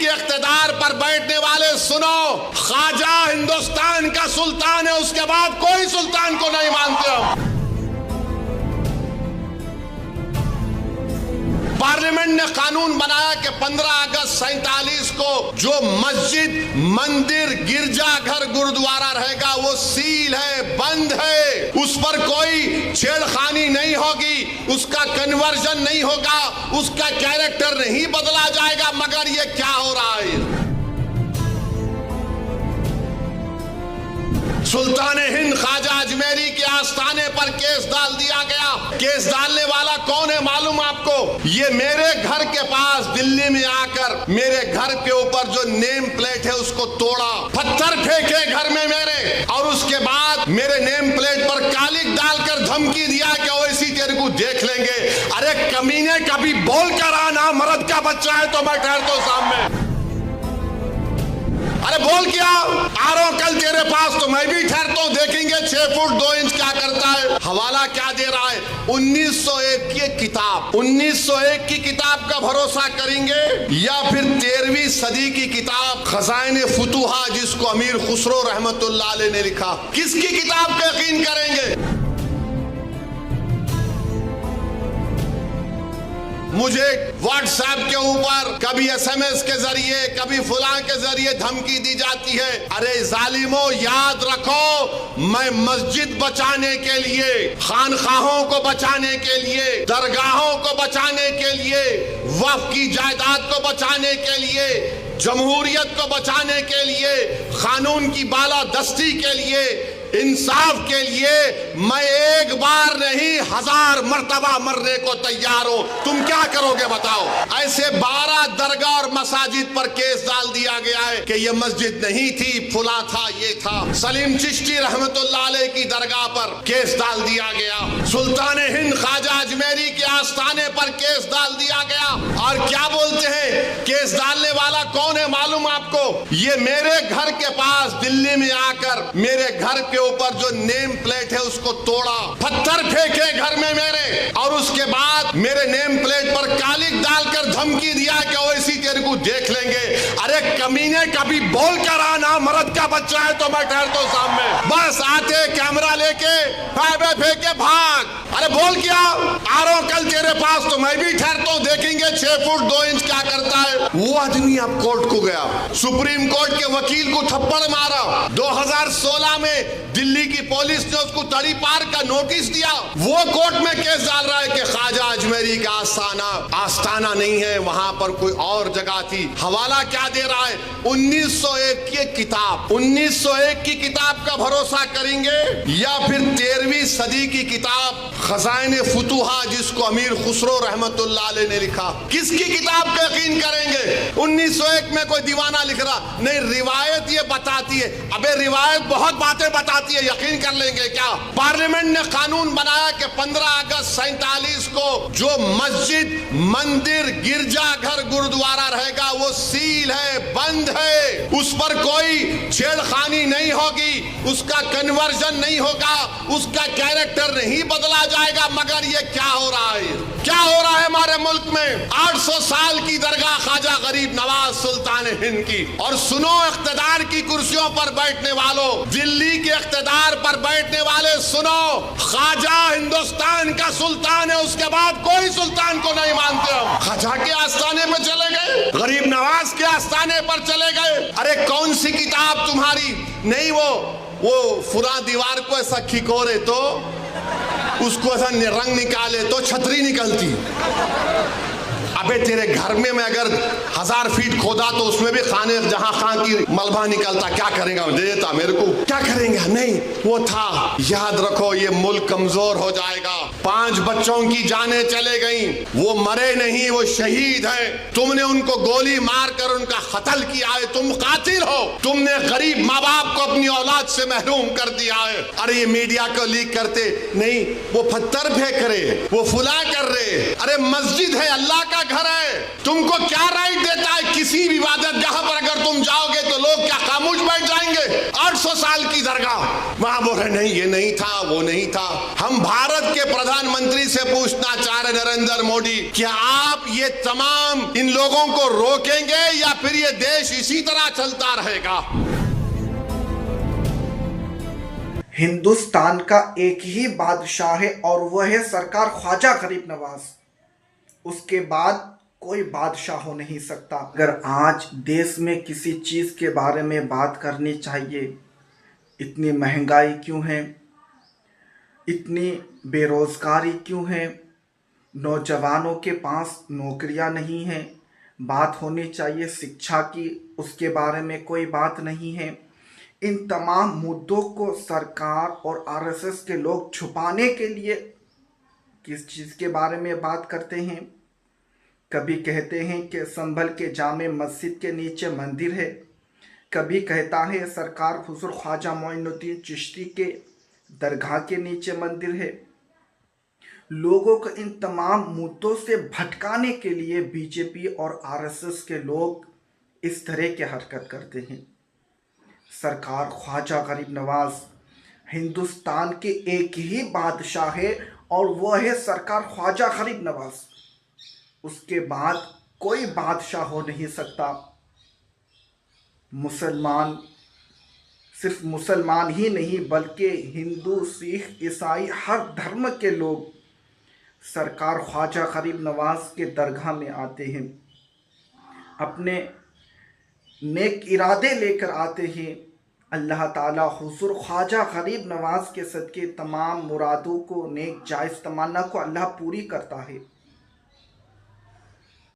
के इख्तिदार पर बैठने वाले सुनो, ख्वाजा हिंदुस्तान का सुल्तान है, उसके बाद कोई सुल्तान को नहीं मानते हम। पार्लियामेंट ने कानून बनाया कि 15 अगस्त 47 को जो मस्जिद, मंदिर, गिरजाघर, गुरुद्वारा रहेगा वो सील है, बंद है, उस पर कोई छेड़खानी नहीं होगी, उसका कन्वर्जन नहीं होगा, उसका कैरेक्टर नहीं बदला जाएगा। मगर ये क्या हो रहा है? सुल्तान हिंद ख्वाजा अजमेरी के आस्थाने पर केस डाल दिया गया। केस डालने वाला कौन है मालूम आपको? ये मेरे घर के पास दिल्ली में आकर मेरे घर के ऊपर जो नेम प्लेट है उसको तोड़ा, पत्थर फेंके घर में मेरे, और उसके बाद मेरे नेम प्लेट पर कालिक डालकर धमकी दिया कि ओवैसी तेरे को देख लेंगे। अरे कमीने, कभी बोल कर आना, मर्द का बच्चा है तो मैं ठहरता हूं सामने। अरे बोल क्या आ रहा हूं कल तेरे पास तो मैं भी ठहरता हूं, देखेंगे 6 फुट 2 इंच क्या करता है। हवाला क्या दे रहा है? 1901 की किताब, 1901 की किताब का भरोसा करेंगे या फिर 13वीं सदी की किताब खजाइने फुतुहा जिसको अमीर खुसरो रहमतुल्लाह अलैह ने लिखा, किसकी किताब पे यकीन करेंगे? मुझे व्हाट्सएप के ऊपर कभी SMS के जरिए, कभी फुलां के जरिए धमकी दी जाती है। अरे जालिमो, याद रखो, मैं मस्जिद बचाने के लिए, खानखाहों को बचाने के लिए, दरगाहों को बचाने के लिए, वक्फ की जायदाद को बचाने के लिए, जमहूरियत को बचाने के लिए, कानून की बालादस्ती के लिए, इंसाफ के लिए मैं एक बार नहीं 1000 मर्तबा मरने को तैयार हूं। तुम क्या करोगे बताओ? ऐसे 12 दरगाह और मसाजिद पर केस डाल दिया गया है कि ये मस्जिद नहीं थी, फुला था, ये था। सलीम चिश्ती रहमतुल्लाह अलैह की दरगाह पर केस डाल दिया गया। सुल्तान हिंद ख्वाजा अजमेरी के आस्थाने पर केस डाल दिया गया। और क्या बोलते हैं? केस डालने वाला कौन है मालूम आपको? ये मेरे घर के पास दिल्ली में आकर मेरे घर के ऊपर जो नेम प्लेट है उसको तोड़ा, पत्थर फेंके घर में मेरे, और उसके बाद मेरे नेम प्लेट पर कालिक डालकर धमकी दिया कि ओवैसी तेरे को देख लेंगे। अरे कमीने, कभी बोल कर आना, मर्द का बच्चा है तो मैं ठहरता हूं सामने। बस आते कैमरा लेके पैबे फेंके भाग। अरे बोल क्या आ रहा हूं कल तेरे पास तो मैं भी ठहरता हूं, देखेंगे 6 फुट 2 इंच क्या करता है। वो आदमी अब कोर्ट को गया, सुप्रीम कोर्ट के वकील को थप्पड़ मारा। 2016 में दिल्ली की पुलिस ने उसको तड़ी पार का नोटिस दिया। वो कोर्ट में केस डाल रहा है कि ख्वाजा अजमेरी का आस्थाना नहीं है, वहां पर कोई और जगह थी। हवाला क्या दे रहा है? 1901 की किताब, 1901 की किताब का भरोसा करेंगे या फिर 13वीं सदी की किताब खजाइने फुतुहा जिसको अमीर खुसरो रहमतुल्लाह अलैह ने लिखा, किसकी किताब पे यकीन करेंगे? 1901 में कोई दीवाना लिख रहा नहीं, रिवायत ये बताती है। अबे रिवायत बहुत बातें बताती है, यकीन कर लेंगे क्या? पार्लियामेंट ने कानून बनाया कि 15 अगस्त 47 को जो मस्जिद, मंदिर, गिरजाघर, गुरुद्वारा रहेगा वो सील है, बंद है, उस पर कोई छेड़खानी नहीं होगी, उसका कन्वर्जन नहीं होगा, उसका कैरेक्टर नहीं बदला जाएगा। मगर ये क्या हो रहा है? क्या हो रहा है हमारे मुल्क में? 800 साल की दरगाह ख्वाजा गरीब नवाज सुल्तान हिंद की। और सुनो, इख्तिदार की कुर्सियों पर बैठने वालों, दिल्ली के इख्तिदार पर बैठने वाले सुनो, ख्वाजा हिंदुस्तान का सुल्तान है, उसके बाद कोई सुल्तान को नहीं मानते हम। ख्वाजा के आस्थाने पर चले गए, गरीब नवाज के आस्थाने पर चले गए। अरे कौन सी किताब तुम्हारी? नहीं, वो फुला दीवार को ऐसा खिकोरे तो उसको ऐसा रंग निकाले तो छतरी निकलती। अबे तेरे घर में मैं अगर 1000 फीट खोदा तो उसमें भी खाने जहां खां की मलबा निकलता, क्या करेगा? दे देता मेरे को, क्या करेंगे? नहीं, वो था। याद रखो, ये मुल्क कमजोर हो जाएगा। 5 बच्चों की जानें चले गई, वो मरे नहीं, वो शहीद है। तुमने उनको गोली मारकर उनका कत्ल किया है, तुम कातिल हो। तुमने गरीब माँ बाप को अपनी औलाद से महरूम कर दिया है। अरे ये मीडिया को लीक करते नहीं, वो पत्थर फेंक रहे, वो फुला कर रहे। अरे मस्जिद है, अल्लाह का घर है, तुमको क्या राइट देता है? किसी भी इबादतगाह पर अगर तुम जाओगे तो लोग क्या खामोश बैठ जाएंगे? 800 साल की दरगाह, वहां बोल रहे नहीं, ये नहीं था, वो नहीं था। हम भारत के प्रधानमंत्री से पूछना चाह रहे, नरेंद्र मोदी, क्या आप ये तमाम इन लोगों को रोकेंगे या फिर ये देश इसी तरह चलता रहेगा? हिंदुस्तान का एक ही बादशाह है और वह है सरकार ख्वाजा गरीब नवाज। उसके बाद कोई बादशाह हो नहीं सकता। अगर आज देश में किसी चीज़ के बारे में बात करनी चाहिए, इतनी महंगाई क्यों है, इतनी बेरोज़गारी क्यों है, नौजवानों के पास नौकरियां नहीं हैं, बात होनी चाहिए शिक्षा की, उसके बारे में कोई बात नहीं है। इन तमाम मुद्दों को सरकार और आरएसएस के लोग छुपाने के लिए किस चीज़ के बारे में बात करते हैं? कभी कहते हैं कि संभल के जामे मस्जिद के नीचे मंदिर है, कभी कहता है सरकार हुजूर ख्वाजा मोइनुद्दीन चिश्ती के दरगाह के नीचे मंदिर है। लोगों को इन तमाम मुद्दों से भटकाने के लिए बीजेपी और आरएसएस के लोग इस तरह की हरकत करते हैं। सरकार ख्वाजा गरीब नवाज हिंदुस्तान के एक ही बादशाह है और वह है सरकार ख्वाजा गरीब नवाज। उसके बाद कोई बादशाह हो नहीं सकता। मुसलमान, सिर्फ मुसलमान ही नहीं बल्कि हिंदू, सिख, ईसाई, हर धर्म के लोग सरकार ख्वाजा गरीब नवाज के दरगाह में आते हैं, अपने नेक इरादे लेकर आते हैं। अल्लाह ताला हुजूर ख्वाजा गरीब नवाज के सदके तमाम मुरादों को, नेक जायज़ तमन्ना को अल्लाह पूरी करता है।